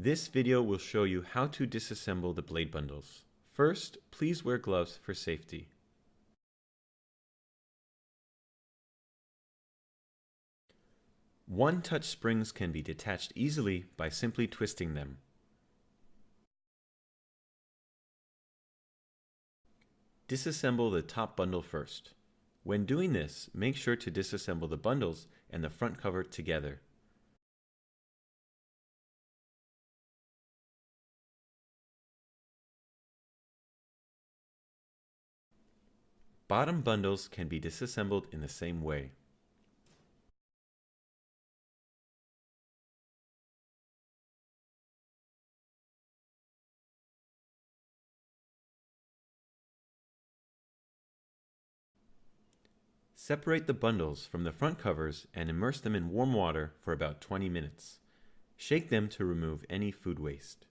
This video will show you how to disassemble the blade bundles. First, please wear gloves for safety. One-touch springs can be detached easily by simply twisting them. Disassemble the top bundle first. When doing this, make sure to disassemble the bundles and the front cover together. Bottom bundles can be disassembled in the same way. Separate the bundles from the front covers and immerse them in warm water for about 20 minutes. Shake them to remove any food waste.